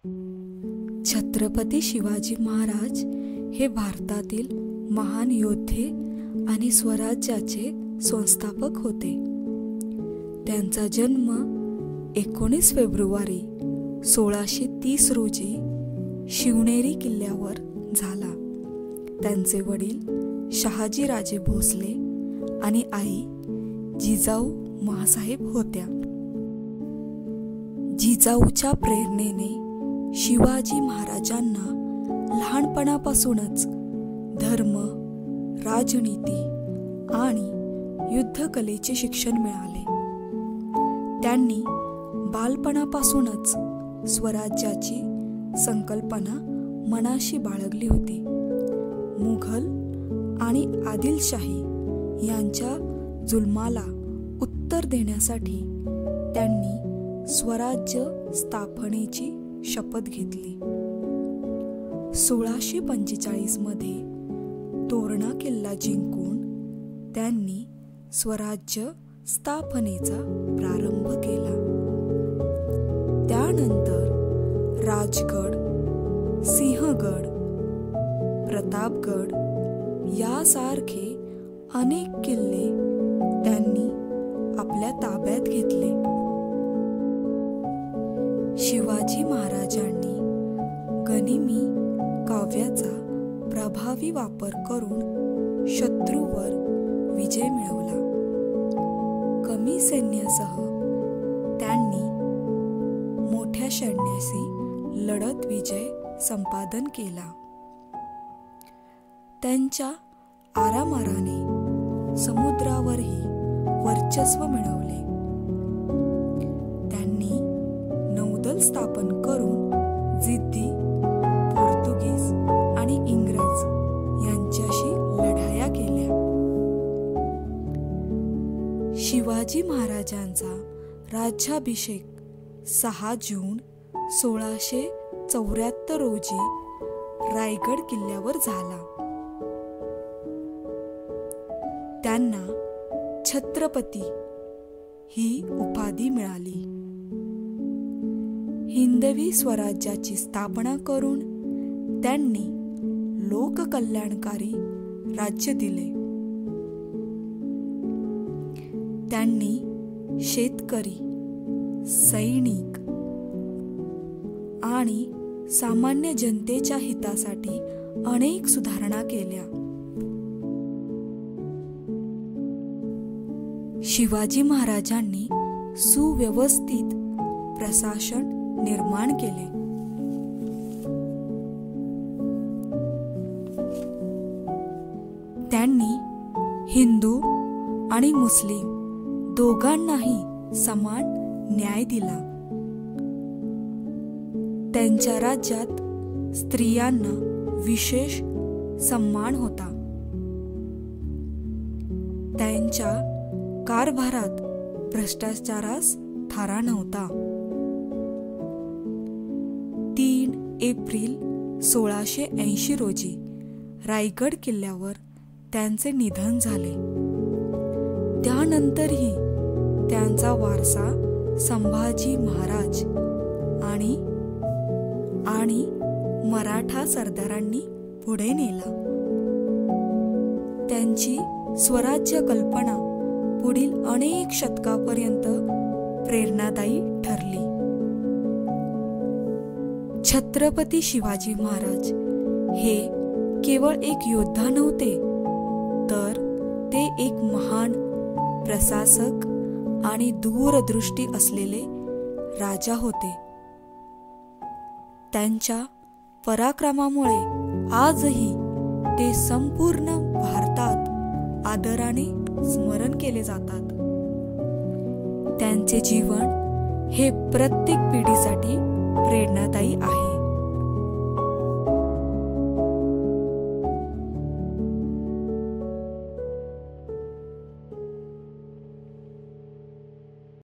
छत्रपती शिवाजी महाराज हे भारतातील महान योद्धे आणि स्वराज्याचे संस्थापक होते. त्यांचा जन्म 19 फेब्रुवारी 1630 रोजी शिवनेरी किल्ल्यावर झाला. त्यांचे वडील शहाजी राजे भोसले आणि आई जिजाऊ महासाहेब होत्या. जिजाऊच्या प्रेरणेने शिवाजी महाराजांना लहानपणापासूनच धर्म, राजनीती आणि युद्धकलेचे शिक्षण मिळाले. त्यांनी बालपणापासूनच स्वराज्याची संकल्पना मनाशी बाळगली होती. मुघल आणि आदिलशाही यांच्या जुलमाला उत्तर देण्यासाठी त्यांनी स्वराज्य स्थापनेची शपथ घेतली. 1645 मध्ये तोरणा किल्ला जिंकून त्यांनी स्वराज्य स्थापनेचा प्रारंभ केला. त्यानंतर राजगड, सिंहगड, प्रतापगड यासारखे अनेक किल्ले त्यांनी आपल्या ताब्यात घेतले. शिवाजी महाराजांनी गनिमी काव्याचा प्रभावी वापर करून शत्रूवर विजय मिळवला. कमी सैन्यासह त्यांनी मोठ्या सैन्याशी लढत विजय संपादन केला. त्यांच्या आरामाराने समुद्रावरही वर्चस्व मिळवले. त्यांनी नौदल स्थापन करून जिद्दी पोर्तुगीज आणि इंग्रज यांच्याशी लढाया केल्या. शिवाजी महाराजांचा राज्याभिषेक 6 जून 1674 रोजी रायगड किल्ल्यावर झाला. त्यांना छत्रपती ही उपाधी मिळाली. हिंदवी स्वराज्याची स्थापना करून त्यांनी लोककल्याणकारी राज्य दिले. त्यांनी शेतकरी, सैनिक आणि सामान्य जनतेच्या हितासाठी अनेक सुधारणा केल्या. शिवाजी महाराजांनी सुव्यवस्थित प्रशासन निर्माण केले. त्यांनी हिंदू आणि मुस्लिम दोघांनाही समान न्याय दिला. त्यांच्या राज्यात स्त्रियांना विशेष सन्मान होता. त्यांच्या कारभारात भ्रष्टाचारास थारा नव्हता. 3 एप्रिल 1680 रोजी रायगड किल्ल्यावर त्यांचे निधन झाले. त्यानंतरही त्यांचा वारसा संभाजी महाराज आणि मराठा सरदारांनी पुढे नेला. त्यांची स्वराज्य कल्पना पुढील अनेक शतकापर्यंत प्रेरणादायी ठरली. छत्रपती शिवाजी महाराज हे केवळ एक योद्धा नव्हते, तर ते एक महान प्रशासक आणि दूरदृष्टी असलेले राजा होते. त्यांच्या पराक्रमामुळे आजही ते संपूर्ण भारतात आदराने स्मरण केले जातात. त्यांचे जीवन हे प्रत्येक पिढीसाठी प्रेरणादायी आहे.